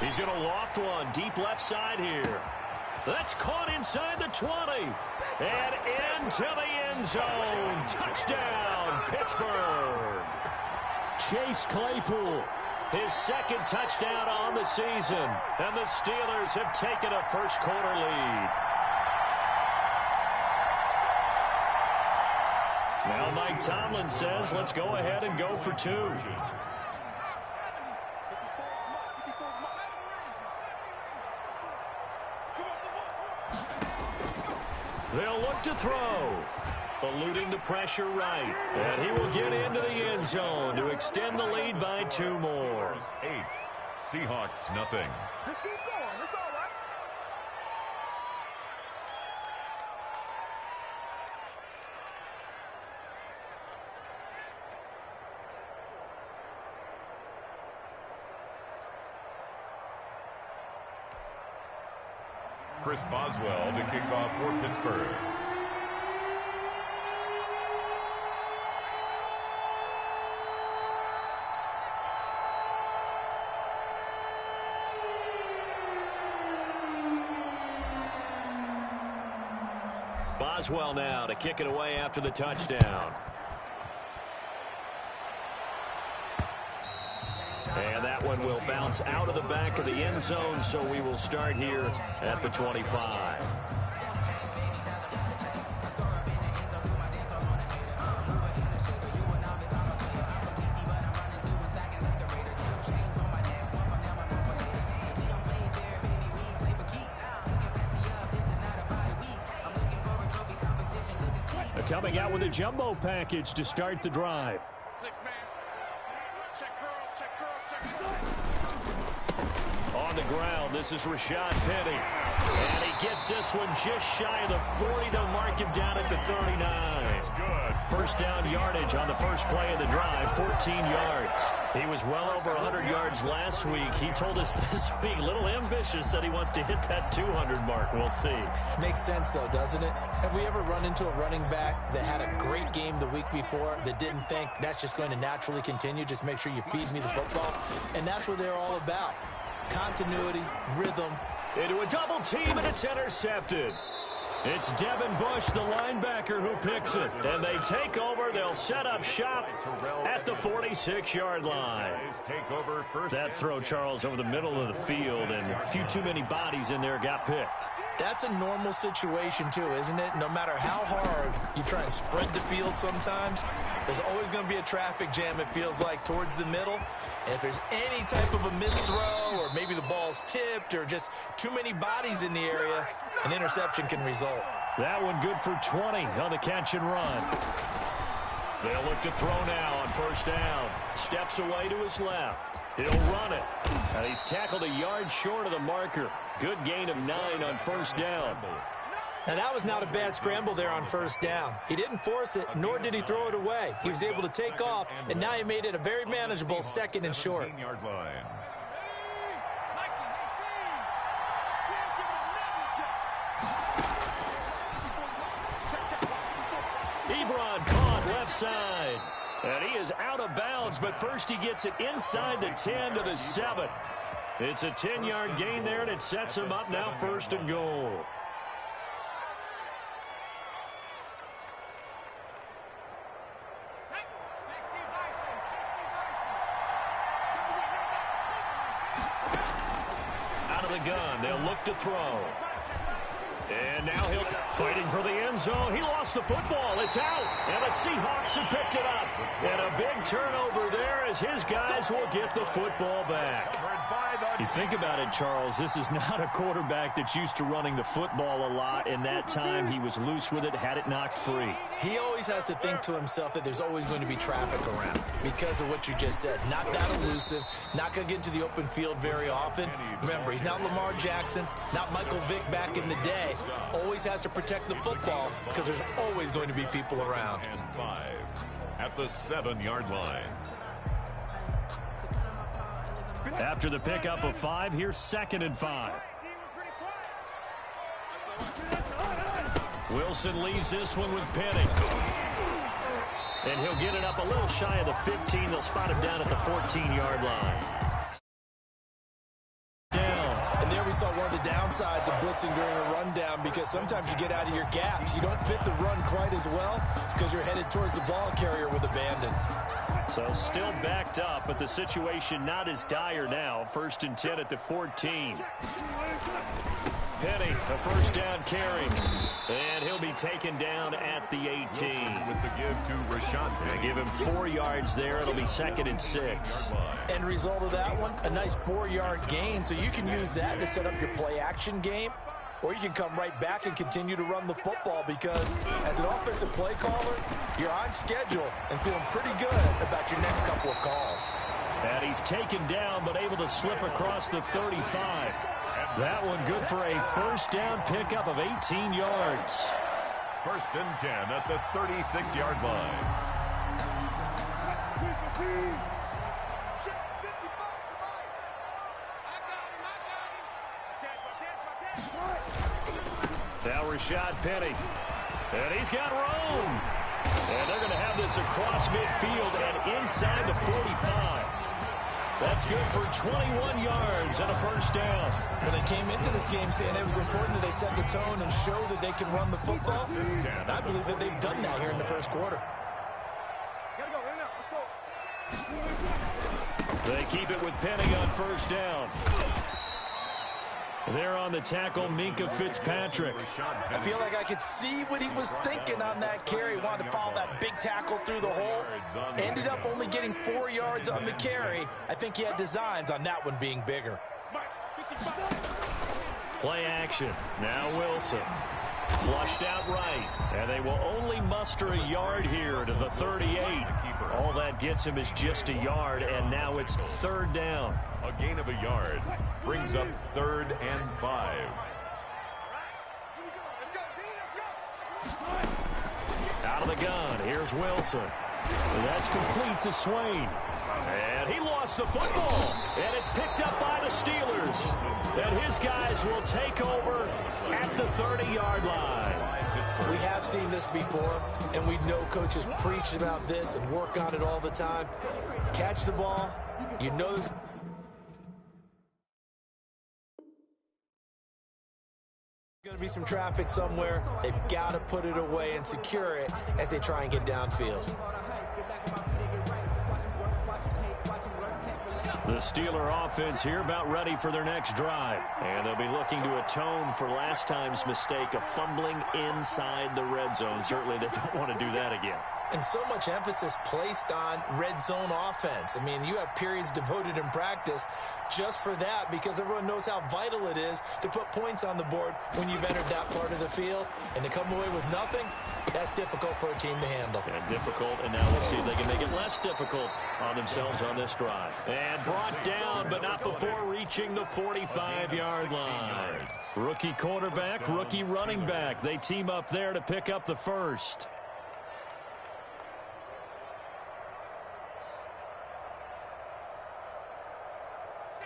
He's going to loft one deep left side here. That's caught inside the 20. And into the end zone. Touchdown, Pittsburgh. Chase Claypool, his second touchdown on the season. And the Steelers have taken a first-quarter lead. Now Mike Tomlin says, let's go ahead and go for two. They'll look to throw. Eluding the pressure right. And he will get into the end zone to extend the lead by 2 more. 8. Seahawks, nothing. Just keep going. It's all right. Chris Boswell to kick off for Pittsburgh. Boswell now to kick it away after the touchdown. And that one will bounce out of the back of the end zone, so we will start here at the 25. Coming out with a jumbo package to start the drive. 6-man. Check curls, check curls, check curls. On the ground, this is Rashad Penny. And he gets this one just shy of the 40 to mark him down at the 39. First down yardage on the first play of the drive, 14 yards. He was well over 100 yards last week. He told us this week, a little ambitious, said he wants to hit that 200 mark. We'll see. Makes sense, though, doesn't it? Have we ever run into a running back that had a great game the week before that didn't think that's just going to naturally continue? Just make sure you feed me the football. And that's what they're all about. Continuity, rhythm. Into a double team, and it's intercepted. It's Devin Bush, the linebacker, who picks it. And they take over. They'll set up shop at the 46-yard line. That throw, Charles, over the middle of the field, and a few too many bodies in there got picked. That's a normal situation, too, isn't it? No matter how hard you try and spread the field sometimes, there's always going to be a traffic jam, it feels like, towards the middle. And if there's any type of a missed throw, or maybe the ball's tipped, or just too many bodies in the area, an interception can result. That one good for 20 on the catch and run. They'll look to throw now on first down. Steps away to his left. He'll run it. And he's tackled a yard short of the marker. Good gain of 9 on first down. Now, that was not a bad scramble there on first down. He didn't force it, nor did he throw it away. He was able to take off, and now he made it a very manageable second and short. Ebron caught left side. And he is out of bounds, but first he gets it inside the 10 to the 7. It's a 10-yard gain there, and it sets him up now first and goal. Out of the gun, they'll look to throw. And now he'll fighting for the end zone. He lost the football. It's out. And the Seahawks have picked it up. And a big turnover there as his guys will get the football back. You think about it, Charles, this is not a quarterback that's used to running the football a lot, and that time he was loose with it, had it knocked free. He always has to think to himself that there's always going to be traffic around because of what you just said. Not that elusive, not going to get into the open field very often. Remember, he's not Lamar Jackson, not Michael Vick back in the day. Always has to protect the football because there's always going to be people around. And 5 at the 7-yard line. After the pickup of 5, here's 2nd and 5. Wilson leaves this one with Penny. And he'll get it up a little shy of the 15. They'll spot him down at the 14-yard line. saw one of the downsides of blitzing during a rundown because sometimes you get out of your gaps. You don't fit the run quite as well because you're headed towards the ball carrier with abandon. So still backed up, but the situation not as dire now. 1st and 10 at the 14. Penny, a first down carry. And he'll be taken down at the 18. With the give to Rashad. They give him 4 yards there. It'll be 2nd and 6. End result of that one, a nice 4-yard gain. So you can use that to set up your play-action game, or you can come right back and continue to run the football because as an offensive play caller, you're on schedule and feeling pretty good about your next couple of calls. And he's taken down but able to slip across the 35. That one good for a first down pickup of 18 yards. 1st and 10 at the 36-yard line. Now Rashad Penny. And he's got room. And they're going to have this across midfield and inside the 45. That's good for 21 yards and a first down. Well, they came into this game saying it was important that they set the tone and show that they can run the football. And I believe that they've done that here in the first quarter. They keep it with Penny on first down. There on the tackle, Minkah Fitzpatrick. I feel like I could see what he was thinking on that carry. Wanted to follow that big tackle through the hole. Ended up only getting 4 yards on the carry. I think he had designs on that one being bigger. Play action. Now Wilson. Flushed out right. And they will only muster a yard here to the 38. All that gets him is just a yard, and now it's 3rd down. A gain of a yard brings up 3rd and 5. Out of the gun, here's Wilson. And that's complete to Swain. And he lost the football. And it's picked up by the Steelers. And his guys will take over at the 30-yard line. We have seen this before, and we know coaches preach about this and work on it all the time. Catch the ball. You know there's going to be some traffic somewhere. They've got to put it away and secure it as they try and get downfield. The Steeler offense here about ready for their next drive. And they'll be looking to atone for last time's mistake of fumbling inside the red zone. Certainly they don't want to do that again. And so much emphasis placed on red zone offense. I mean, you have periods devoted in practice just for that because everyone knows how vital it is to put points on the board when you've entered that part of the field. And to come away with nothing, that's difficult for a team to handle. Yeah, difficult, and now we'll see if they can make it less difficult on themselves on this drive. And brought down, but not before reaching the 45-yard line. Rookie quarterback, rookie running back. They team up there to pick up the first.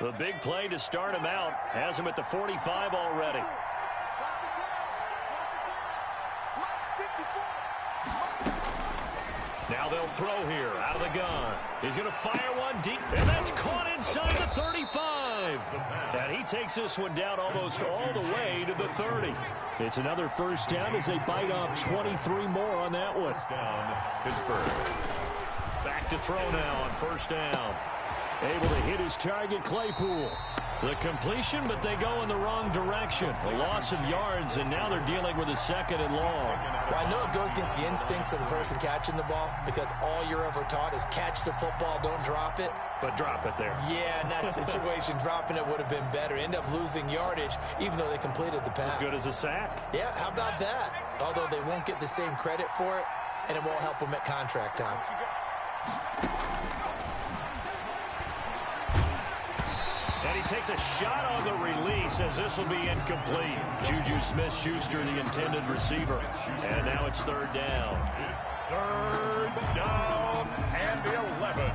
The big play to start him out has him at the 45 already. Now they'll throw here out of the gun. He's going to fire one deep, and that's caught inside the 35. And he takes this one down almost all the way to the 30. It's another first down as they bite off 23 more on that one. Down, Pittsburgh. Back to throw now on first down. Able to hit his target, Claypool. The completion, but they go in the wrong direction. A loss of yards, and now they're dealing with a 2nd and long. Well, I know it goes against the instincts of the person catching the ball because all you're ever taught is catch the football, don't drop it. But drop it there. Yeah, in that situation, dropping it would have been better. End up losing yardage, even though they completed the pass. As good as a sack. Yeah, how about that? Although they won't get the same credit for it, and it won't help them at contract time. And he takes a shot on the release as this will be incomplete. Juju Smith-Schuster, the intended receiver. And now it's 3rd down. 3rd down and 11.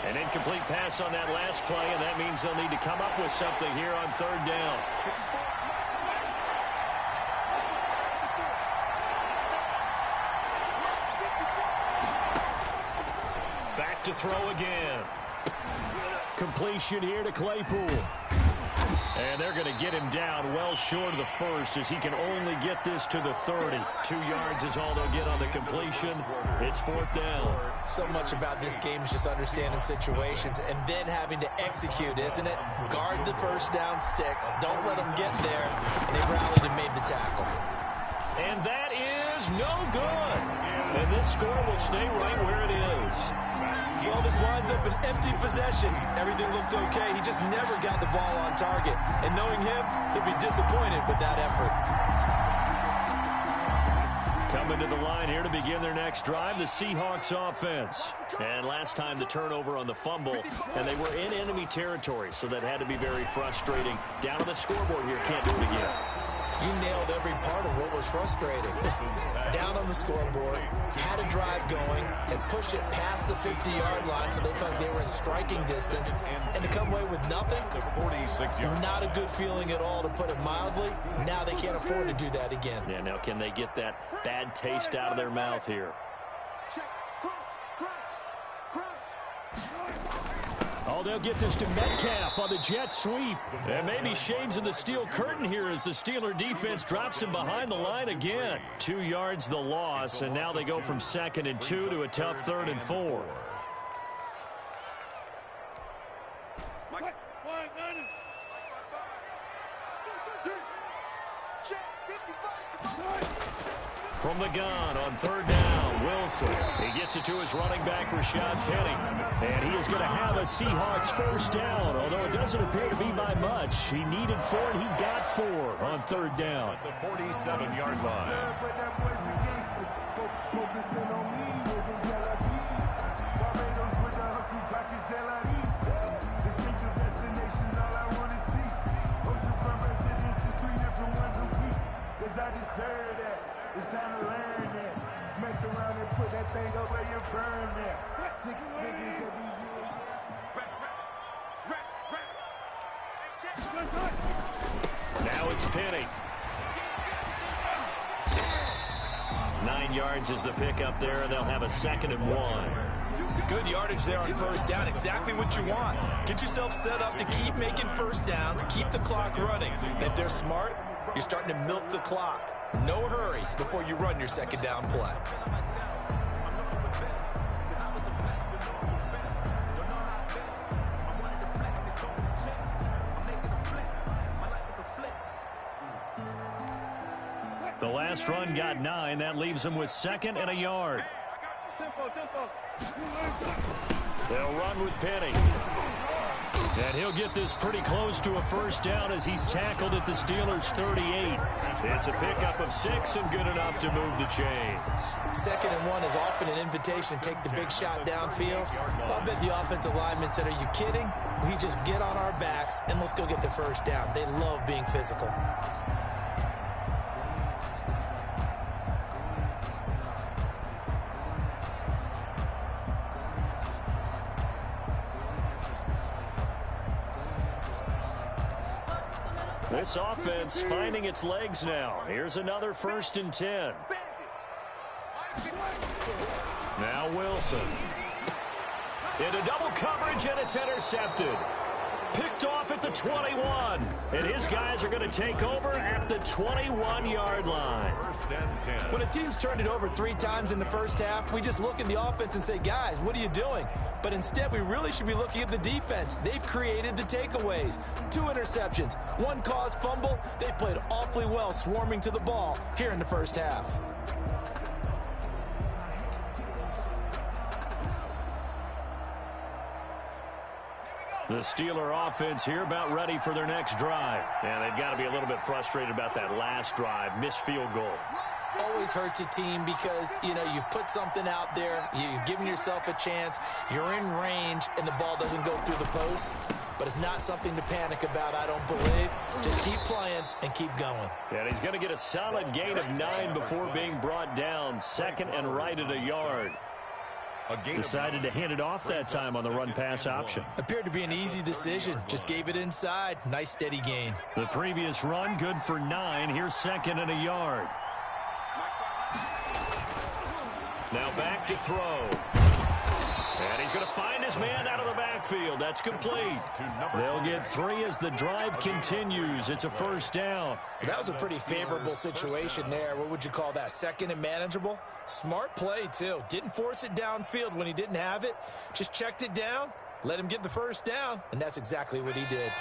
An incomplete pass on that last play, and that means they'll need to come up with something here on 3rd down. to throw again. Completion here to Claypool. And they're going to get him down well short of the first as he can only get this to the 30. 2 yards is all they'll get on the completion. It's 4th down. So much about this game is just understanding situations and then having to execute, isn't it? Guard the first down sticks. Don't let them get there. And they rallied and made the tackle. And that is no good. And this score will stay right where it is. Well, this winds up an empty possession. Everything looked okay. He just never got the ball on target. And knowing him, he'll be disappointed with that effort. Coming to the line here to begin their next drive, the Seahawks offense. And last time the turnover on the fumble, and they were in enemy territory, so that had to be very frustrating. Down on the scoreboard here, can't do it again. You nailed every part of what was frustrating. Down on the scoreboard, had a drive going, and pushed it past the 50-yard line so they felt like they were in striking distance. And to come away with nothing, not a good feeling at all, to put it mildly. Now they can't afford to do that again. Yeah, now can they get that bad taste out of their mouth here? Oh, they'll get this to Metcalf on the jet sweep. And maybe shades of the steel curtain here as the Steeler defense drops him behind the line again. 2 yards the loss, and now they go from 2nd and 2 to a tough 3rd and 4. From the gun on 3rd down, Wilson. He gets it to his running back, Rashad Penny. And he is going to have a Seahawks first down, although it doesn't appear to be by much. He needed 4, and he got 4 on 3rd down. At the 47-yard line. It's time to learn that. Mess around and put that thing up where you burn that. 6 figures every year. Now it's Penny. 9 yards is the pickup there, and they'll have a 2nd and 1. Good yardage there on first down. Exactly what you want. Get yourself set up to keep making first downs, keep the clock running. And if they're smart, you're starting to milk the clock. No hurry before you run your 2nd down play. The last run got 9. That leaves them with 2nd and a yard. They'll run with Penny. And he'll get this pretty close to a first down as he's tackled at the Steelers' 38. It's a pickup of 6 and good enough to move the chains. 2nd and 1 is often an invitation to take the big shot downfield. I bet the offensive lineman said, "Are you kidding? We just get on our backs and let's go get the first down." They love being physical. This offense finding its legs now. Here's another 1st and 10. Now Wilson. Into double coverage, and it's intercepted. Picked off at the 21. And his guys are going to take over at the 21-yard line. 1st and 10. When a team's turned it over 3 times in the first half, we just look at the offense and say, "Guys, what are you doing?" But instead, we really should be looking at the defense. They've created the takeaways. 2 interceptions, 1 caused fumble. They played awfully well swarming to the ball here in the first half. The Steeler offense here about ready for their next drive. And they've got to be a little bit frustrated about that last drive. Missed field goal. Always hurts a team because, you've put something out there. You've given yourself a chance. You're in range, and the ball doesn't go through the posts. But it's not something to panic about, I don't believe. Just keep playing and keep going. And he's going to get a solid gain of 9 before being brought down. 2nd and right at a yard. Decided to hand it off that time on the run-pass option. Appeared to be an easy decision. Just gave it inside. Nice steady gain. The previous run good for 9. Here's 2nd and a yard. Now back to throw. And he's going to find his man out of the backfield. That's complete. They'll get 3 as the drive continues. It's a first down. That was a pretty favorable situation there. What would you call that? Second and manageable? Smart play, too. Didn't force it downfield when he didn't have it. Just checked it down, let him get the first down, and that's exactly what he did.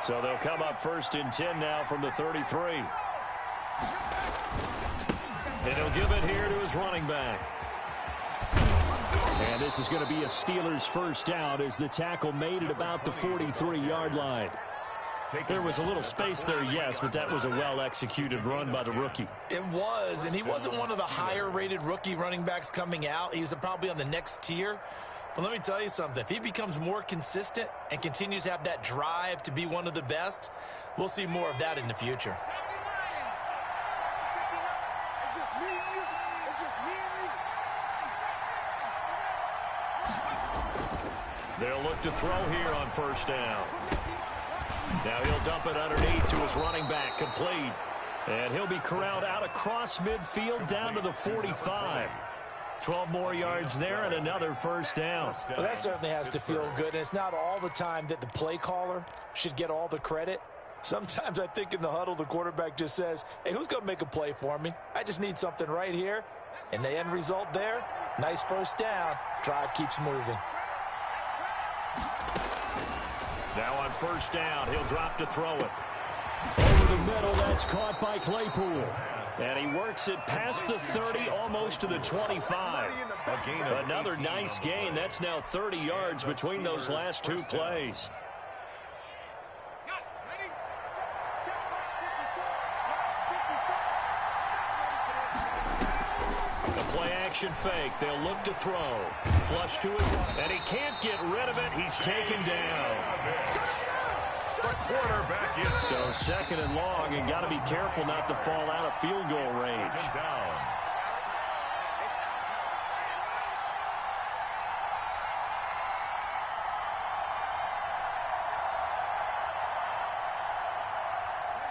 So they'll come up 1st and 10 now from the 33. And he'll give it here to his running back. And this is going to be a Steelers first down as the tackle made at about the 43-yard line. There was a little space there, yes, but that was a well-executed run by the rookie. It was, and he wasn't one of the higher-rated rookie running backs coming out. He's probably on the next tier. But let me tell you something. If he becomes more consistent and continues to have that drive to be one of the best, we'll see more of that in the future. It's just me and you. It's just me and you. They'll look to throw here on first down. Now he'll dump it underneath to his running back, complete. And he'll be corralled out across midfield down to the 45. 12 more yards there and another first down. Well, that certainly has to feel good, and it's not all the time that the play caller should get all the credit. Sometimes I think in the huddle, the quarterback just says, hey, who's going to make a play for me? I just need something right here. And the end result there, nice first down. Drive keeps moving. Now on first down, he'll drop to throw it. Over the middle, that's caught by Claypool. And he works it past the 30, almost to the 25. Another nice gain. That's now 30 yards between those last 2 plays. The play-action fake. They'll look to throw. Flush to his right. And he can't get rid of it. He's taken down. The quarterback is So 2nd and long, and got to be careful not to fall out of field goal range. down.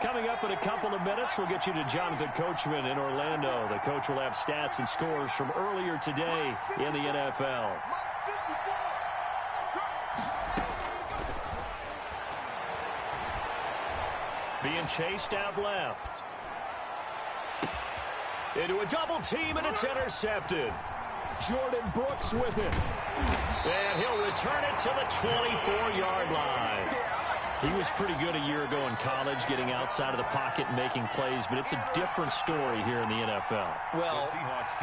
Coming up in a couple of minutes, we'll get you to Jonathan Coachman in Orlando. The coach will have stats and scores from earlier today in the NFL. Being chased out left. Into a double team, and it's intercepted. Jordan Brooks with it. And he'll return it to the 24-yard line. He was pretty good a year ago in college, getting outside of the pocket and making plays, but it's a different story here in the NFL. Well,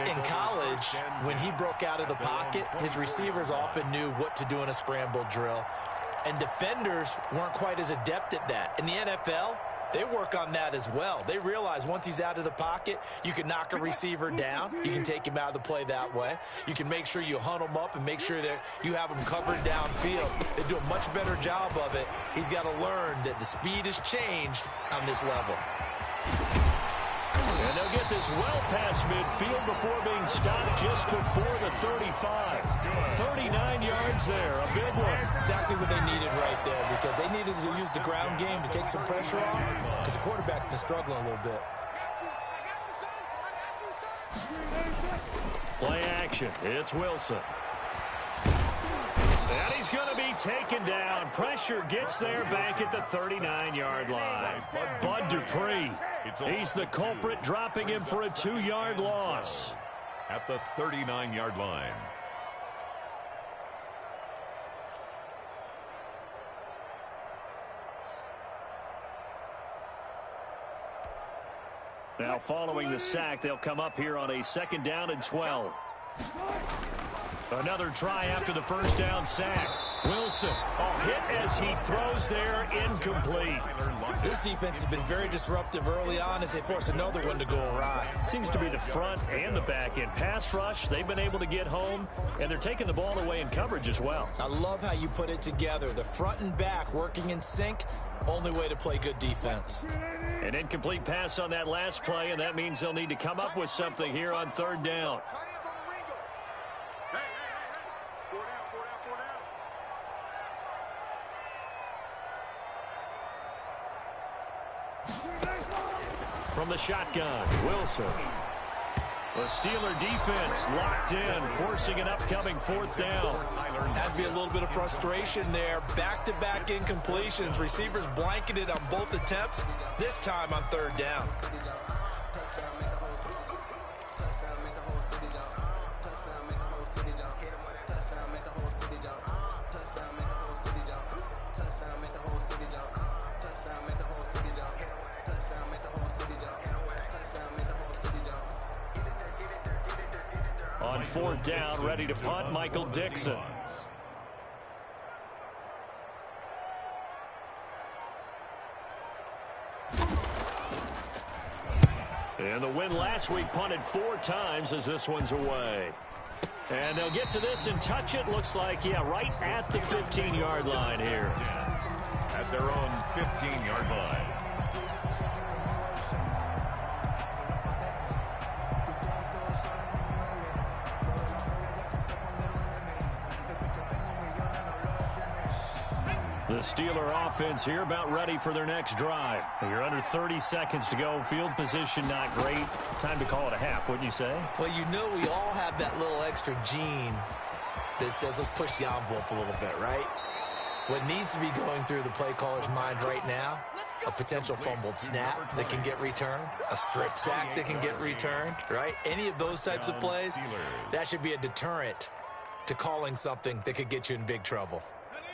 in college, when he broke out of the pocket, his receivers often knew what to do in a scramble drill. And defenders weren't quite as adept at that. In the NFL, they work on that as well. They realize once he's out of the pocket, you can knock a receiver down. You can take him out of the play that way. You can make sure you hunt him up and make sure that you have him covered downfield. They do a much better job of it. He's got to learn that the speed has changed on this level. And they'll get this well past midfield before being stopped just before the 35. 39 yards there, a big one. Exactly what they needed right there, because they needed to use the ground game to take some pressure off, because the quarterback's been struggling a little bit. Play action. It's Wilson. And he's going to be taken down. Pressure gets there back at the 39-yard line. Bud Dupree, he's the culprit, dropping him for a 2-yard loss. At the 39-yard line. Now following the sack, they'll come up here on a 2nd down and 12. Another try after the first down sack. Wilson, a hit as he throws there, incomplete. This defense has been very disruptive early on as they force another one to go awry. Seems to be the front and the back end. Pass rush, they've been able to get home, and they're taking the ball away in coverage as well. I love how you put it together. The front and back working in sync, only way to play good defense. An incomplete pass on that last play, and that means they'll need to come up with something here on 3rd down. From the shotgun, Wilson. The Steeler defense locked in, forcing an upcoming 4th down. Has to be a little bit of frustration there. Back-to-back incompletions. Receivers blanketed on both attempts, this time on 3rd down. On 4th down, ready to punt, Michael Dixon. And the win last week punted 4 times as this one's away. And they'll get to this and touch it. Looks like, yeah, right at the 15-yard line here. At their own 15-yard line. The Steeler offense here about ready for their next drive. You're under 30 seconds to go. Field position not great. Time to call it a half, wouldn't you say? Well, you know we all have that little extra gene that says let's push the envelope a little bit, right? What needs to be going through the play caller's mind right now, a potential fumbled snap that can get returned, a strip sack that can get returned, right? Any of those types of plays, that should be a deterrent to calling something that could get you in big trouble.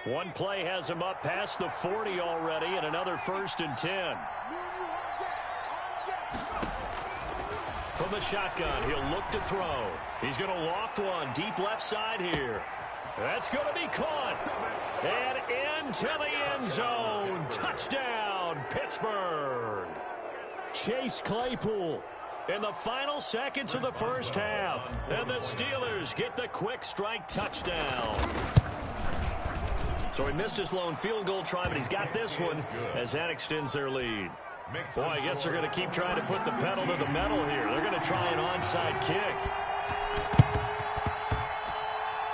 One play has him up past the 40 already, and another 1st and 10. From the shotgun, he'll look to throw. He's going to loft one deep left side here. That's going to be caught. And into the end zone. Touchdown, Pittsburgh. Chase Claypool in the final seconds of the first half. And the Steelers get the quick strike touchdown. So he missed his lone field goal try, but he's got this one as that extends their lead. Boy, I guess they're going to keep trying to put the pedal to the metal here. They're going to try an onside kick.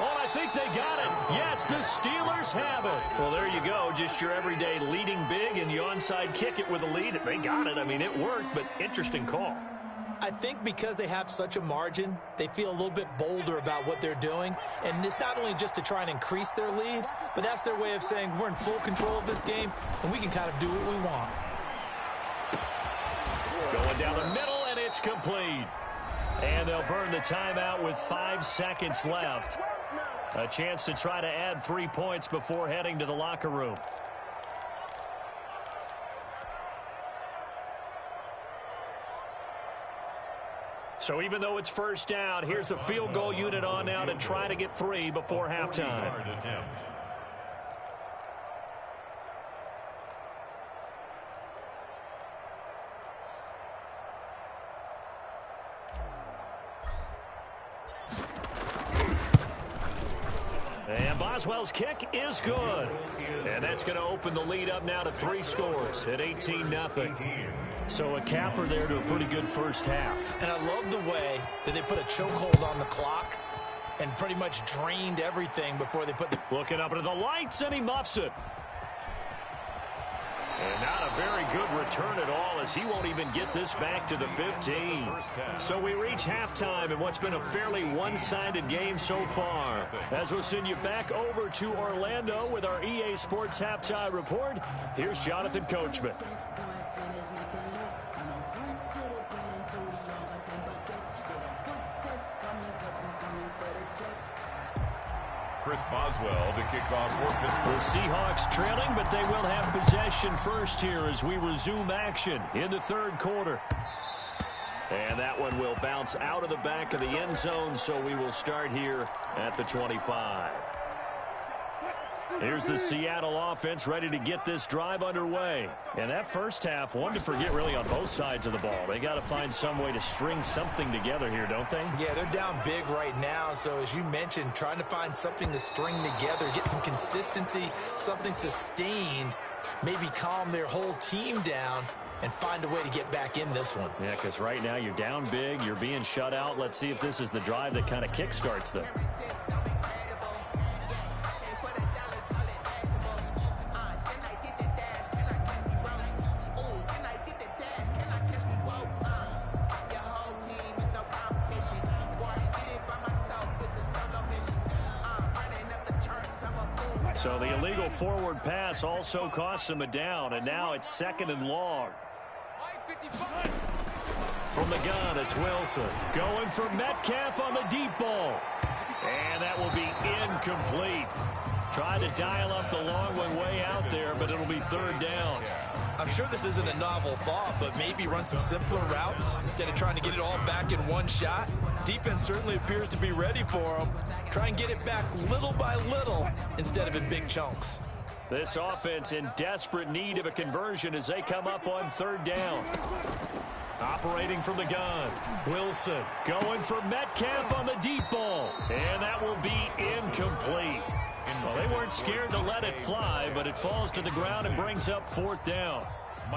Oh, I think they got it. Yes, the Steelers have it. Well, there you go. Just your everyday leading big, and you onside kick it with a lead. They got it. I mean, it worked, but interesting call. I think because they have such a margin, they feel a little bit bolder about what they're doing. And it's not only just to try and increase their lead, but that's their way of saying we're in full control of this game, and we can kind of do what we want. Going down the middle, and it's complete. And they'll burn the timeout with 5 seconds left. A chance to try to add 3 points before heading to the locker room. So even though it's 1st down, here's the field goal unit on now to try to get 3 before halftime. And Boswell's kick is good. And that's going to open the lead up now to 3 scores at 18-0. So a capper there to a pretty good first half. And I love the way that they put a chokehold on the clock and pretty much drained everything before they put the... Looking up into the lights, and he muffs it. And not a very good return at all, as he won't even get this back to the 15. So we reach halftime in what's been a fairly one-sided game so far. As we'll send you back over to Orlando with our EA Sports Halftime Report, here's Jonathan Coachman. Chris Boswell to kick off for Pittsburgh. The Seahawks trailing, but they will have possession first here as we resume action in the 3rd quarter. And that one will bounce out of the back of the end zone, so we will start here at the 25. Here's the Seattle offense ready to get this drive underway. And that first half, one to forget really on both sides of the ball. They got to find some way to string something together here, don't they? Yeah, they're down big right now. So as you mentioned, trying to find something to string together, get some consistency, something sustained, maybe calm their whole team down and find a way to get back in this one. Yeah, because right now you're down big, you're being shut out. Let's see if this is the drive that kind of kickstarts them. So the illegal forward pass also costs him a down, and now it's 2nd and long. From the gun, it's Wilson. Going for Metcalf on the deep ball. And that will be incomplete. Tried to dial up the long way out there, but it'll be 3rd down. I'm sure this isn't a novel thought, but maybe run some simpler routes instead of trying to get it all back in one shot. Defense certainly appears to be ready for him. Try and get it back little by little instead of in big chunks. This offense in desperate need of a conversion as they come up on 3rd down. Operating from the gun, Wilson going for Metcalf on the deep ball. And that will be incomplete. Well, they weren't scared to let it fly, but it falls to the ground and brings up 4th down.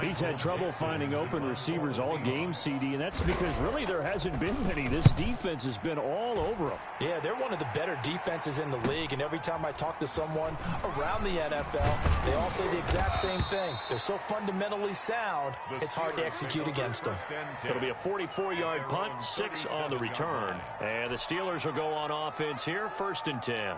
He's had trouble finding open receivers all game, CD, and that's because really there hasn't been many. This defense has been all over him. Yeah, they're one of the better defenses in the league, and every time I talk to someone around the NFL, they all say the exact same thing. They're so fundamentally sound, it's hard to execute against them. It'll be a 44-yard punt, 6 on the return. And the Steelers will go on offense here, 1st and 10.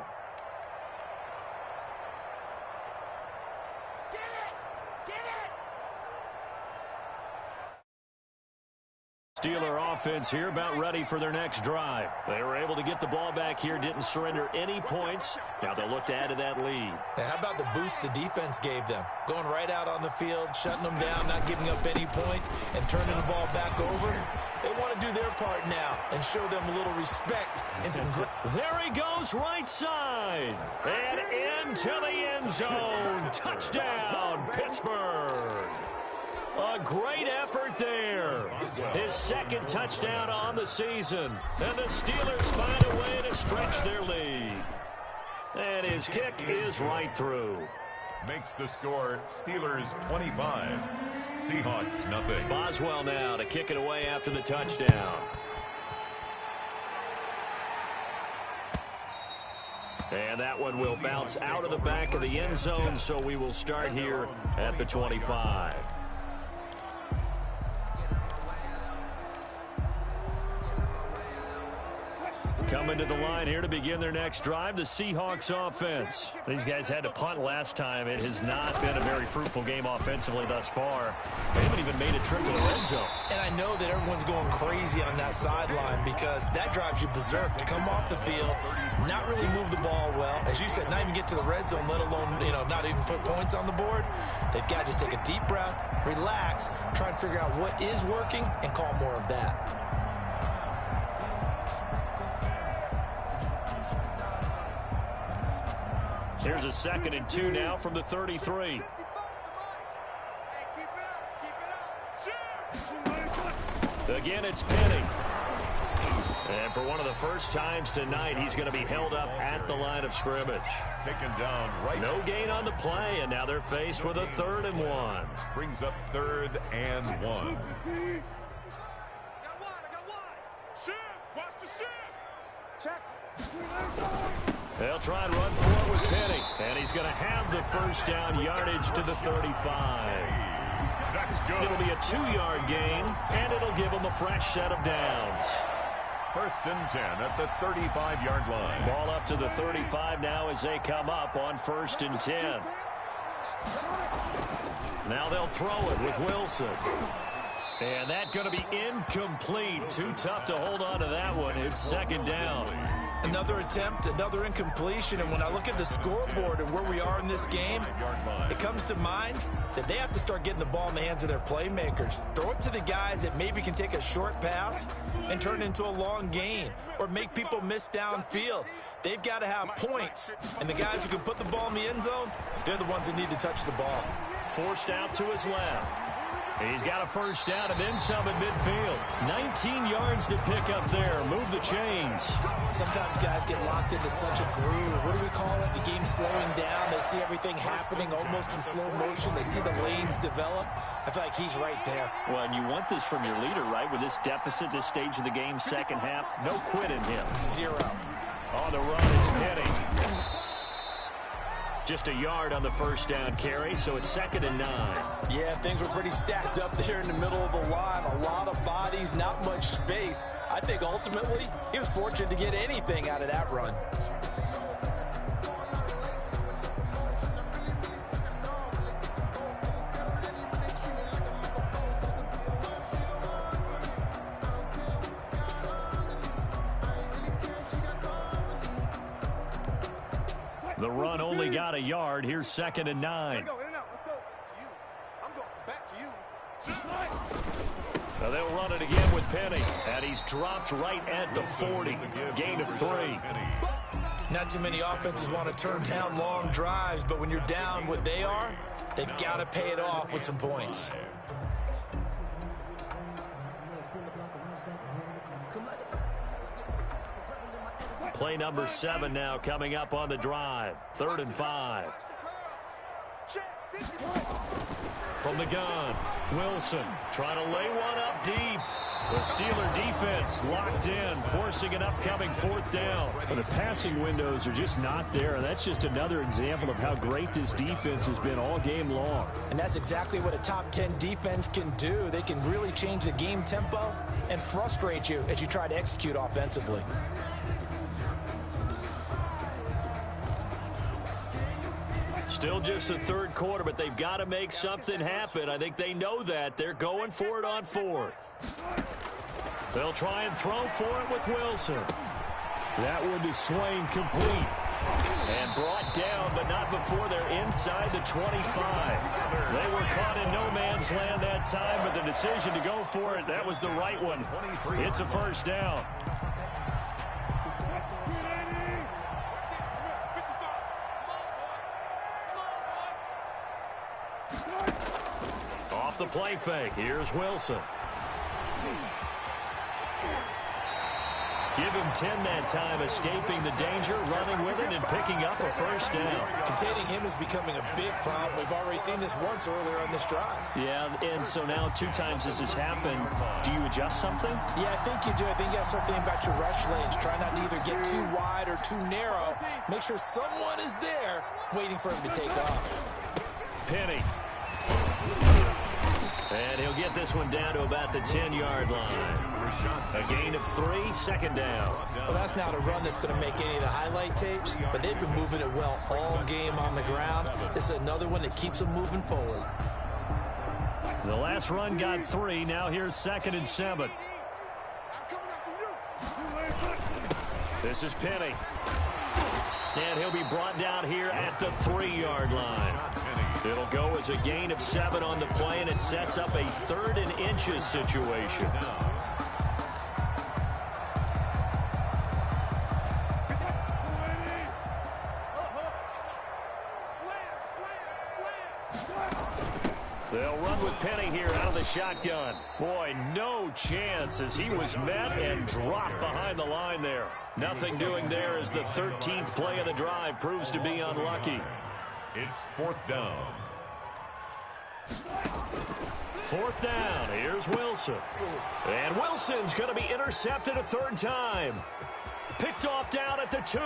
Steeler offense here about ready for their next drive. They were able to get the ball back here, didn't surrender any points. Now they'll look to add to that lead. Now, how about the boost the defense gave them? Going right out on the field, shutting them down, not giving up any points, and turning the ball back over. They want to do their part now and show them a little respect and some grit. There he goes, right side. And into the end zone. Touchdown, Pittsburgh. A great effort there. His 2nd touchdown on the season. And the Steelers find a way to stretch their lead. And his kick is right through. Makes the score Steelers 25, Seahawks nothing. Boswell now to kick it away after the touchdown. And that one will bounce out of the back of the end zone, so we will start here at the 25. Coming to the line here to begin their next drive, the Seahawks offense. These guys had to punt last time. It has not been a very fruitful game offensively thus far. They haven't even made a trip to the red zone. And I know that everyone's going crazy on that sideline because that drives you berserk to come off the field, not really move the ball well. As you said, not even get to the red zone, let alone, not even put points on the board. They've got to just take a deep breath, relax, try and figure out what is working, and call more of that. Here's a 2nd and 2 now from the 33. Again, it's Penny. And for one of the first times tonight, he's going to be held up at the line of scrimmage. Taken down right. No gain on the play, and now they're faced with a 3rd and 1. Brings up 3rd and 1. They'll try and run for it with Penny. And he's going to have the 1st down yardage to the 35. That's good. It'll be a 2-yard gain, and it'll give them a fresh set of downs. 1st and 10 at the 35-yard line. Ball up to the 35 now as they come up on 1st and 10. Now they'll throw it with Wilson. And that's going to be incomplete. Too tough to hold on to that one. It's 2nd down. Another attempt, another incompletion, and when I look at the scoreboard and where we are in this game, it comes to mind that they have to start getting the ball in the hands of their playmakers. Throw it to the guys that maybe can take a short pass and turn it into a long gain or make people miss downfield. They've got to have points, and the guys who can put the ball in the end zone, they're the ones that need to touch the ball. Forced out to his left. He's got a 1st down and then some at midfield. 19 yards to pick up there. Move the chains. Sometimes guys get locked into such a groove. What do we call it? The game's slowing down. They see everything happening almost in slow motion. They see the lanes develop. I feel like he's right there. Well, and you want this from your leader, right? With this deficit, this stage of the game, 2nd half, no quit in him. 0. On the run, it's Penny. Just a yard on the 1st down carry, so it's 2nd and 9. Yeah, things were pretty stacked up there in the middle of the line. A lot of bodies, not much space. I think ultimately he was fortunate to get anything out of that run. The run only got a yard. Here's 2nd and 9. In and out. Let's go. To you. I'm going back to you. Now they'll run it again with Penny. And he's dropped right at the 40. Gain of 3. Not too many offenses want to turn down long drives, but when you're down what they are, they've got to pay it off with some points. Play number 7 now coming up on the drive. 3rd and 5. From the gun, Wilson trying to lay one up deep. The Steeler defense locked in, forcing an upcoming 4th down. But the passing windows are just not there, and that's just another example of how great this defense has been all game long. And that's exactly what a top 10 defense can do. They can really change the game tempo and frustrate you as you try to execute offensively. Still just the 3rd quarter, but they've got to make something happen. I think they know that. They're going for it on 4th. They'll try and throw for it with Wilson. That one to Swain, complete. And brought down, but not before they're inside the 25. They were caught in no man's land that time, but the decision to go for it, that was the right one. It's a 1st down. Off the play fake, here's Wilson. Give him 10 that time, escaping the danger, running with it, and picking up a 1st down. Containing him is becoming a big problem. We've already seen this once earlier on this drive. Yeah, and so now 2 times this has happened. Do you adjust something? Yeah, I think you do. I think you got to start thinking about your rush lanes. Try not to either get too wide or too narrow. Make sure someone is there waiting for him to take off. Penny. And he'll get this one down to about the 10-yard line. A gain of 3, 2nd down. Well, that's not a run that's going to make any of the highlight tapes, but they've been moving it well all game on the ground. This is another one that keeps them moving forward. The last run got 3. Now here's 2nd and 7. This is Penny. And he'll be brought down here at the 3-yard line. It'll go as a gain of 7 on the play, and it sets up a 3rd and inches situation. They'll run with Penny here out of the shotgun. Boy, no chance as he was met and dropped behind the line there. Nothing doing there as the 13th play of the drive proves to be unlucky. It's 4th down. 4th down. Here's Wilson. And Wilson's going to be intercepted a 3rd time. Picked off down at the 2.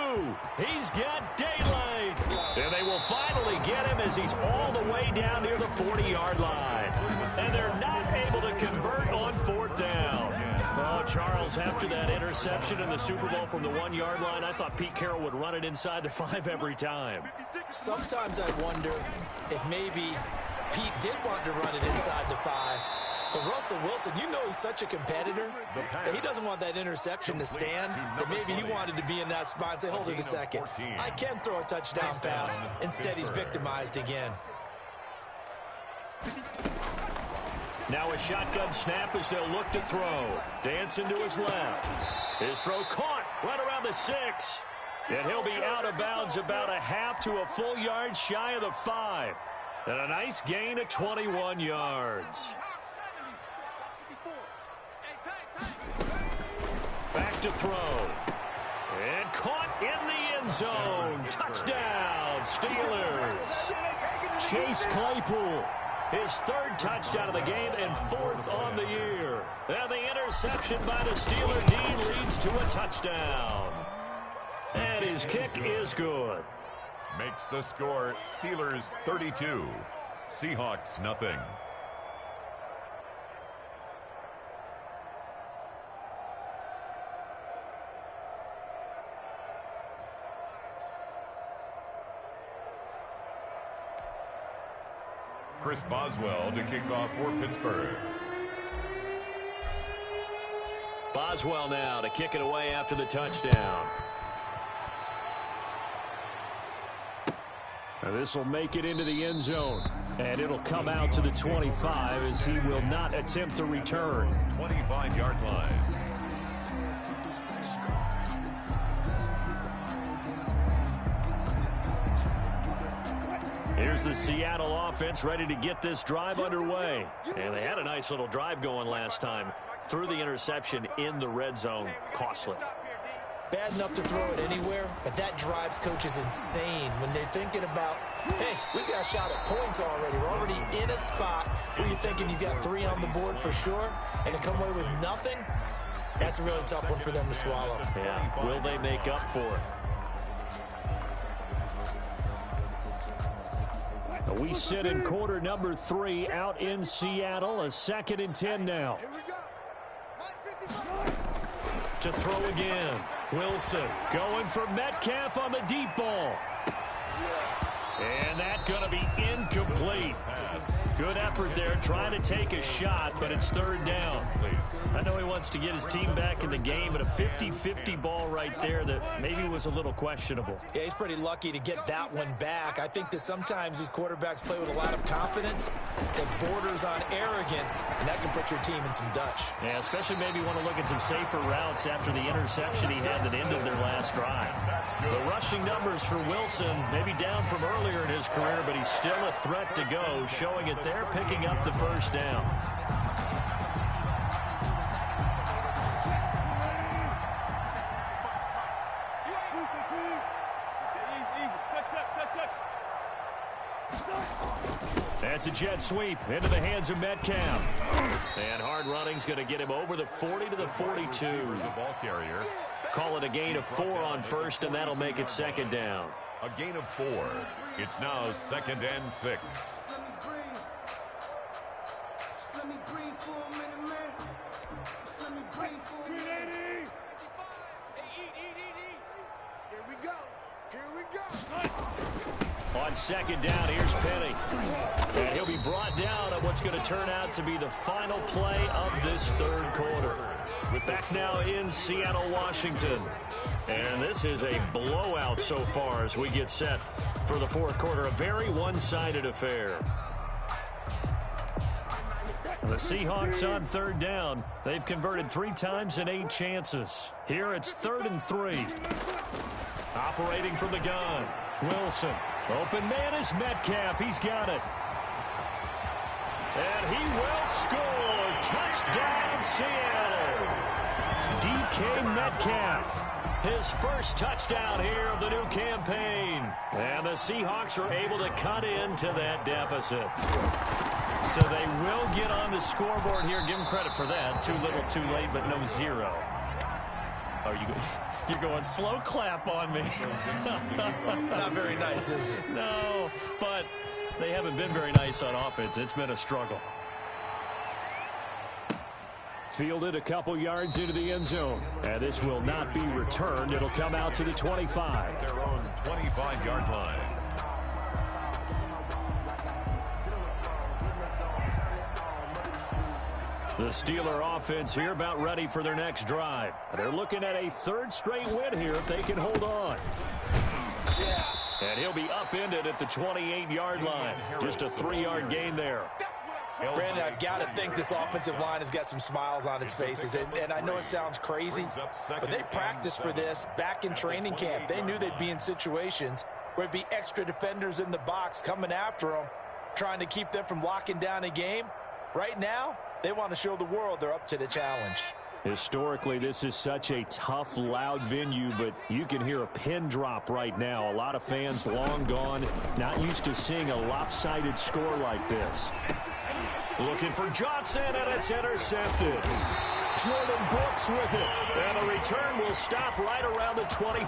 He's got daylight. And they will finally get him as he's all the way down near the 40-yard line. And they're not able to convert on 4th down. Oh, Charles, after that interception in the Super Bowl from the 1-yard line, I thought Pete Carroll would run it inside the 5 every time. Sometimes I wonder if maybe Pete did want to run it inside the 5. But Russell Wilson, you know he's such a competitor that he doesn't want that interception to stand, that maybe he wanted to be in that spot and say, hold it a second, I can throw a touchdown pass. Instead, he's victimized again. Now a shotgun snap as they'll look to throw. Dancing to his left. His throw caught right around the 6. And he'll be out of bounds about a half to a full yard shy of the 5. And a nice gain of 21 yards. Back to throw. And caught in the end zone. Touchdown, Steelers. Chase Claypool. His 3rd touchdown of the game and 4th on the year. And the interception by the Steeler D leads to a touchdown. And his kick is good. Makes the score Steelers 32, Seahawks nothing. Chris Boswell to kick off for Pittsburgh. Boswell now to kick it away after the touchdown. This will make it into the end zone. And it'll come out to the 25 as he will not attempt to return. 25-yard line. Here's the Seattle offense ready to get this drive underway. And they had a nice little drive going last time. Threw the interception in the red zone. Costly. Bad enough to throw it anywhere, but that drives coaches insane when they're thinking about, hey, we got a shot at points already. We're already in a spot where you're thinking you got 3 on the board for sure, and to come away with nothing, that's a really tough one for them to swallow. Yeah, will they make up for it? We sit in quarter number 3 out in Seattle. A 2nd and 10 now. To throw again. Wilson going for Metcalf on the deep ball. And that's going to be incomplete. Good effort there trying to take a shot, but it's 3rd down. I know he wants to get his team back in the game, but a 50-50 ball right there that maybe was a little questionable. Yeah, he's pretty lucky to get that one back. I think that sometimes these quarterbacks play with a lot of confidence that borders on arrogance, and that can put your team in some Dutch. Yeah, especially maybe want to look at some safer routes after the interception he had that ended their last drive. The rushing numbers for Wilson, maybe down from earlier in his career, but he's still a threat to go, showing it there, picking up the 1st down. That's a jet sweep into the hands of Metcalf. And hard running's going to get him over the 40 to the 42. The ball carrier. Call it a gain of 4 on 1st, and that'll make it 2nd down. A gain of 4. It's now 2nd and 6. On 2nd down, here's Penny. And he'll be brought down on what's going to turn out to be the final play of this 3rd quarter. We're back now in Seattle, Washington. And this is a blowout so far as we get set for the 4th quarter. A very one-sided affair. The Seahawks on 3rd down. They've converted 3 times in 8 chances. Here it's 3rd and 3. Operating from the gun. Wilson. Open man is Metcalf. He's got it. And he will score. Touchdown, Seattle. DK Metcalf. His first touchdown here of the new campaign. And the Seahawks are able to cut into that deficit. So they will get on the scoreboard here. Give them credit for that. Too little, too late, but no 0. Are you... You're going slow clap on me. Not very nice, is it? No, but they haven't been very nice on offense. It's been a struggle. Fielded a couple yards into the end zone. And this will not be returned. It'll come out to the 25. Their own 25-yard line. The Steeler offense here about ready for their next drive. They're looking at a 3rd straight win here if they can hold on. And he'll be upended at the 28-yard line. Just a 3-yard gain there. Brandon, I've got to think this offensive line has got some smiles on its faces. And I know it sounds crazy, but they practiced for this back in training camp. They knew they'd be in situations where it'd be extra defenders in the box coming after them, trying to keep them from locking down a game. Right now, they want to show the world they're up to the challenge. Historically, this is such a tough, loud venue, but you can hear a pin drop right now. A lot of fans long gone, not used to seeing a lopsided score like this. Looking for Johnson, and it's intercepted. Jordan Brooks with it. And the return will stop right around the 25.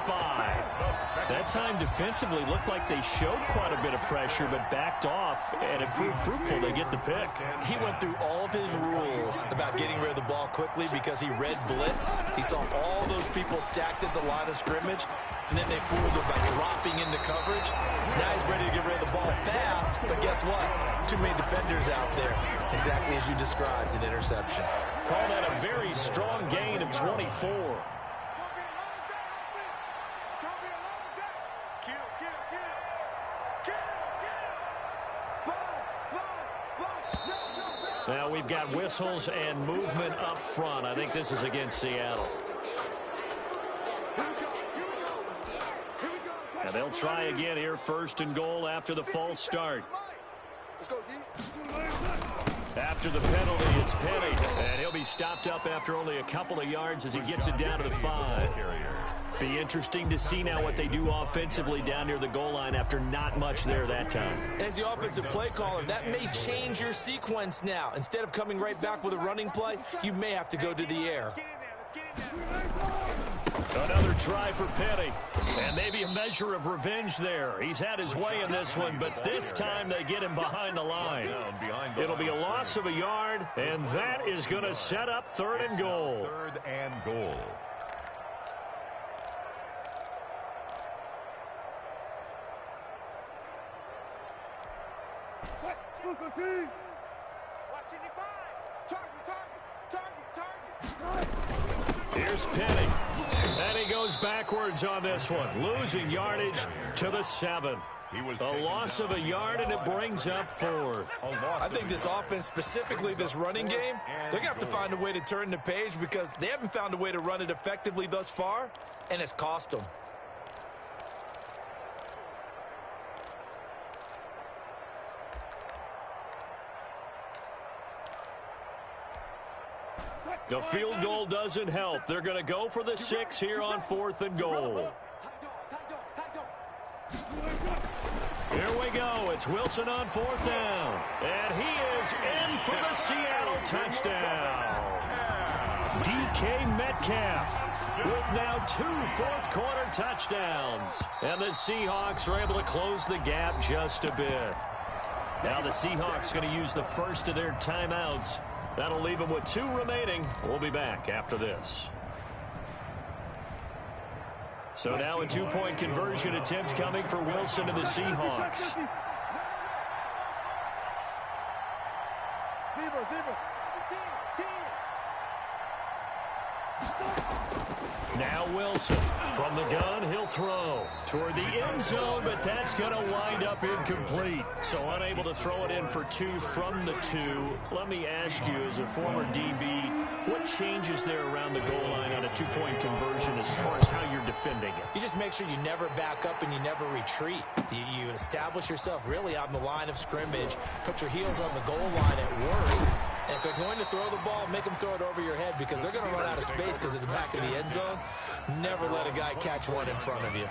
That time defensively looked like they showed quite a bit of pressure, but backed off, and it proved fruitful. They get the pick. He went through all of his rules about getting rid of the ball quickly because he read blitz. He saw all those people stacked at the line of scrimmage, and then they fooled him by dropping into coverage. Now he's ready to get rid of the ball fast, but guess what? Too many defenders out there. Exactly as you described, an interception. Call that a very strong gain of 24. Kill. Now we've got whistles and movement up front. I think this is against Seattle. And they'll try again here, first and goal after the false start. After the penalty, it's Penny, and he'll be stopped up after only a couple of yards as he gets it down to the 5. Be interesting to see now what they do offensively down near the goal line after not much there that time. As the offensive play caller, that may change your sequence now. Instead of coming right back with a running play, you may have to go to the air. Another try for Penny, and maybe a measure of revenge there. He's had his way in this one, but this time they get him behind the line. It'll be a loss of a yard, and that is going to set up 3rd and goal. 3rd and goal. Here's Penny, and he goes backwards on this one, losing yardage to the 7. A loss of a yard, and it brings up 4th. I think this offense, specifically this running game, they're going to have to find a way to turn the page because they haven't found a way to run it effectively thus far, and it's cost them. The field goal doesn't help. They're going to go for the 6 here on 4th and goal. Here we go. It's Wilson on 4th down. And he is in for the Seattle touchdown. DK Metcalf with now 2 fourth-quarter touchdowns. And the Seahawks are able to close the gap just a bit. Now the Seahawks going to use the first of their timeouts. That'll leave them with 2 remaining. We'll be back after this. So now a 2-point conversion attempt coming for Wilson and the Seahawks. Now Wilson from the gun, he'll throw toward the end zone, but that's going to wind up incomplete. So unable to throw it in for 2 from the 2. Let me ask you, as a former DB, what changes there around the goal line on a 2-point conversion as far as how you're defending it? You just make sure you never back up and you never retreat. You establish yourself really on the line of scrimmage, put your heels on the goal line at worst. And if they're going to throw the ball, make them throw it over your head because they're going to run out of space because of the back of the end zone. Never let a guy catch one in front of you.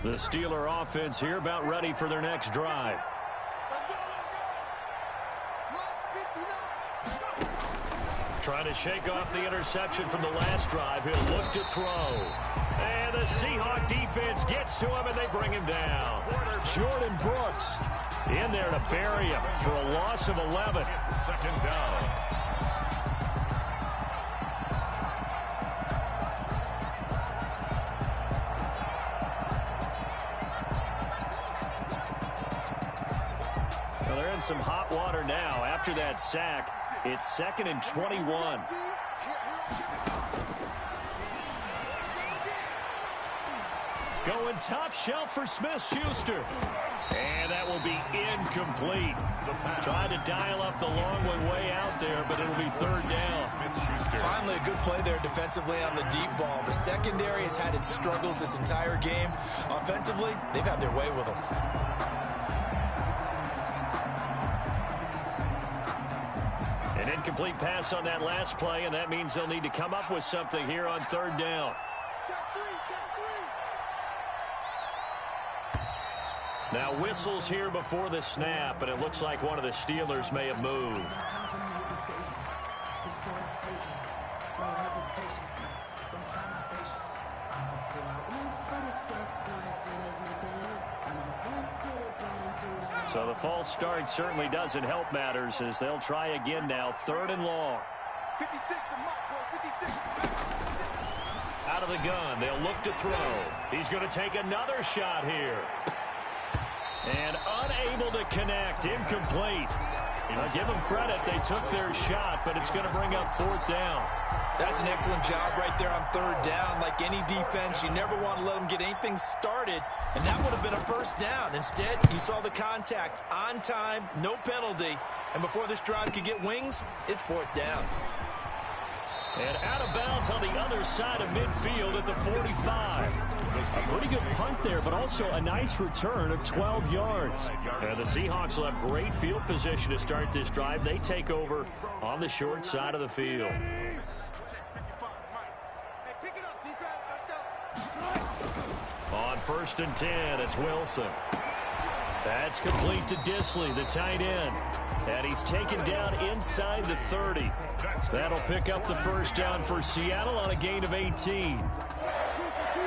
The Steeler offense here about ready for their next drive. Trying to shake off the interception from the last drive. He'll look to throw. And the Seahawk defense gets to him, and they bring him down. Jordan Brooks in there to bury him for a loss of 11. 2nd down. Well, they're in some hot water now. After that sack, it's 2nd and 21. Going top shelf for Smith-Schuster. And that will be incomplete. Trying to dial up the long way out there, but it'll be 3rd down. Finally, a good play there defensively on the deep ball. The secondary has had its struggles this entire game. Offensively, they've had their way with them. An incomplete pass on that last play, and that means they'll need to come up with something here on 3rd down. Now whistles here before the snap, and it looks like one of the Steelers may have moved. So the false start certainly doesn't help matters as they'll try again now, 3rd and long. Out of the gun, they'll look to throw. He's going to take another shot here. And unable to connect, incomplete. Now give them credit. They took their shot, but it's going to bring up 4th down. That's an excellent job right there on 3rd down. Like any defense, you never want to let them get anything started, and that would have been a 1st down. Instead, you saw the contact on time, no penalty, and before this drive could get wings, it's 4th down. And out of bounds on the other side of midfield at the 45. A pretty good punt there, but also a nice return of 12 yards. And the Seahawks will have great field position to start this drive. They take over on the short side of the field. On 1st and 10, it's Wilson. That's complete to Disley, the tight end. And he's taken down inside the 30. That'll pick up the 1st down for Seattle on a gain of 18.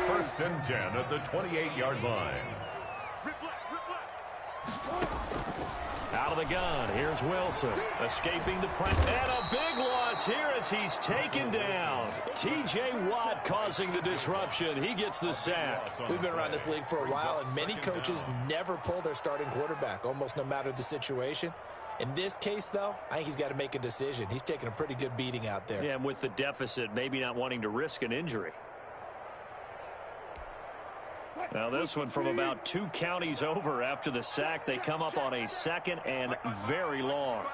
1st and 10 at the 28-yard line. Out of the gun, here's Wilson, escaping the press. And a big loss here as he's taken down. T.J. Watt causing the disruption. He gets the sack. We've been around this league for a while, and many coaches never pull their starting quarterback, almost no matter the situation. In this case, though, I think he's got to make a decision. He's taking a pretty good beating out there. Yeah, and with the deficit, maybe not wanting to risk an injury. Now this one from about 2 counties over after the sack. They come up on a 2nd and very long.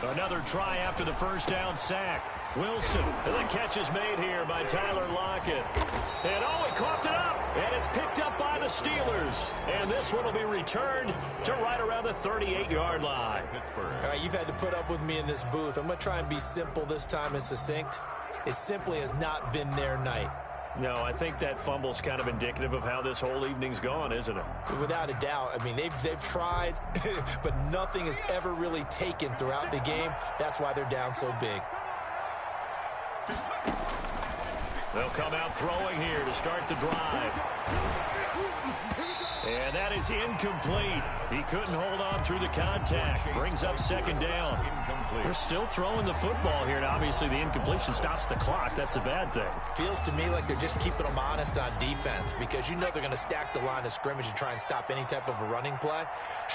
Another try after the 1st down sack. Wilson, and the catch is made here by Tyler Lockett. And oh, he coughed it up, and it's picked up by the Steelers. And this one will be returned to right around the 38-yard line. All right, you've had to put up with me in this booth. I'm going to try and be simple this time and succinct. It simply has not been their night. No, I think that fumble's kind of indicative of how this whole evening's gone, isn't it? Without a doubt. I mean, they've tried, but nothing is ever really taken throughout the game. That's why they're down so big. They'll come out throwing here to start the drive. And that is incomplete. He couldn't hold on through the contact. Brings up 2nd down. They're still throwing the football here, and obviously the incompletion stops the clock. That's a bad thing. Feels to me like they're just keeping them honest on defense because you know they're going to stack the line of scrimmage and try and stop any type of a running play.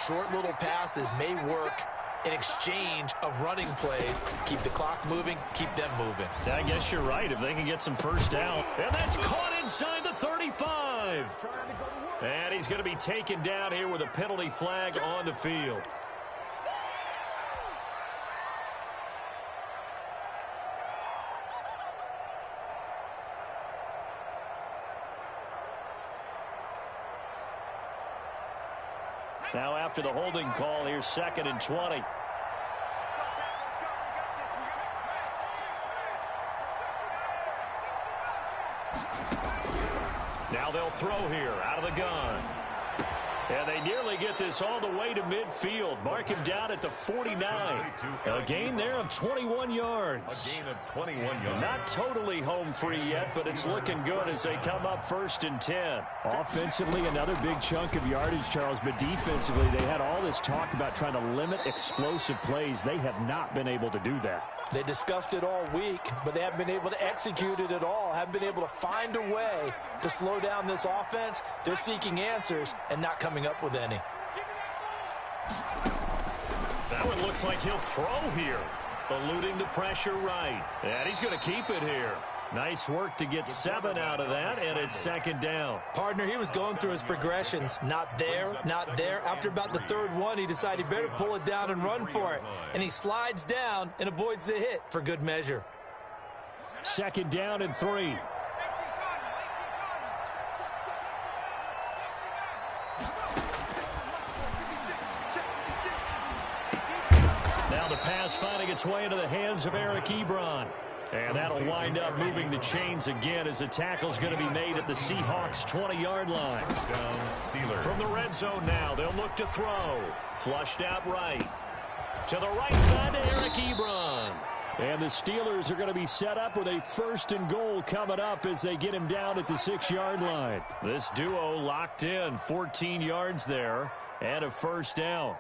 Short little passes may work in exchange of running plays. Keep the clock moving, keep them moving. I guess you're right. If they can get some 1st down. And that's caught inside the 35. And he's going to be taken down here with a penalty flag on the field. Now after the holding call, here's 2nd and 20. Now they'll throw here out of the gun. And they nearly get this all the way to midfield. Mark him down at the 49. A gain there of 21 yards. A gain of 21 yards. Not totally home free yet, but it's looking good as they come up 1st and 10. Offensively, another big chunk of yardage, Charles, but defensively, they had all this talk about trying to limit explosive plays. They have not been able to do that. They discussed it all week, but they haven't been able to execute it at all. Haven't been able to find a way to slow down this offense. They're seeking answers and not coming up with any. That one looks like he'll throw here. Eluding the pressure right. And he's going to keep it here. Nice work to get 7 out of that, and it's 2nd down. Partner, he was going through his progressions. Not there, not there. After about the 3rd one, he decided he better pull it down and run for it. And he slides down and avoids the hit for good measure. 2nd down and 3. Now the pass finding its way into the hands of Eric Ebron. And that'll wind up moving the chains again as the tackle's going to be made at the Seahawks' 20-yard line. Steelers. From the red zone now, they'll look to throw. Flushed out right. To the right side to Eric Ebron. And the Steelers are going to be set up with a 1st and goal coming up as they get him down at the 6-yard line. This duo locked in, 14 yards there, and a 1st down.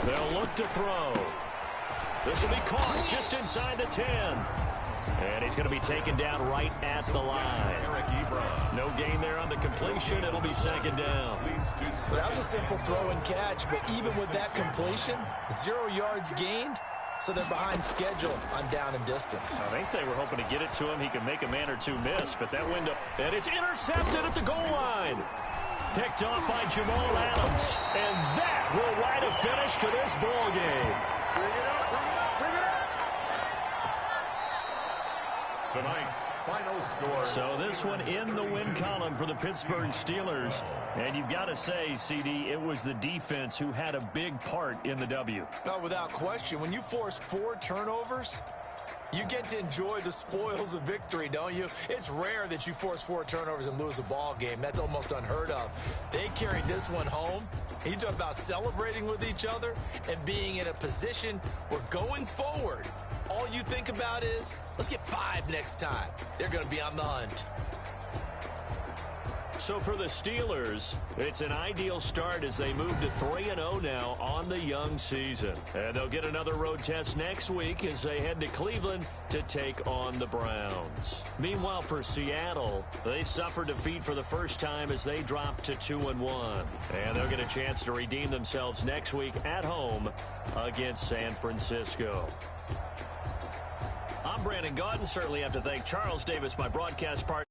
They'll look to throw. This will be caught just inside the 10. And he's going to be taken down right at the line. No gain there on the completion. It'll be second down. That was a simple throw and catch, but even with that completion, 0 yards gained, so they're behind schedule on down and distance. I think they were hoping to get it to him. He could make a man or two miss, but that window, and it's intercepted at the goal line. Picked off by Jamal Adams, and that will write a finish to this ball game. Bring it up, bring it up. Tonight's final score. So this one in the win column for the Pittsburgh Steelers. And you've got to say, CD, it was the defense who had a big part in the W. Oh, without question. When you force 4 turnovers, you get to enjoy the spoils of victory, don't you? It's rare that you force 4 turnovers and lose a ball game. That's almost unheard of. They carried this one home. You talk about celebrating with each other and being in a position where going forward, all you think about is, let's get 5 next time. They're going to be on the hunt. So for the Steelers, it's an ideal start as they move to 3-0 now on the young season. And they'll get another road test next week as they head to Cleveland to take on the Browns. Meanwhile, for Seattle, they suffered defeat for the first time as they dropped to 2-1. And they'll get a chance to redeem themselves next week at home against San Francisco. I'm Brandon Gaudin. Certainly have to thank Charles Davis, my broadcast partner.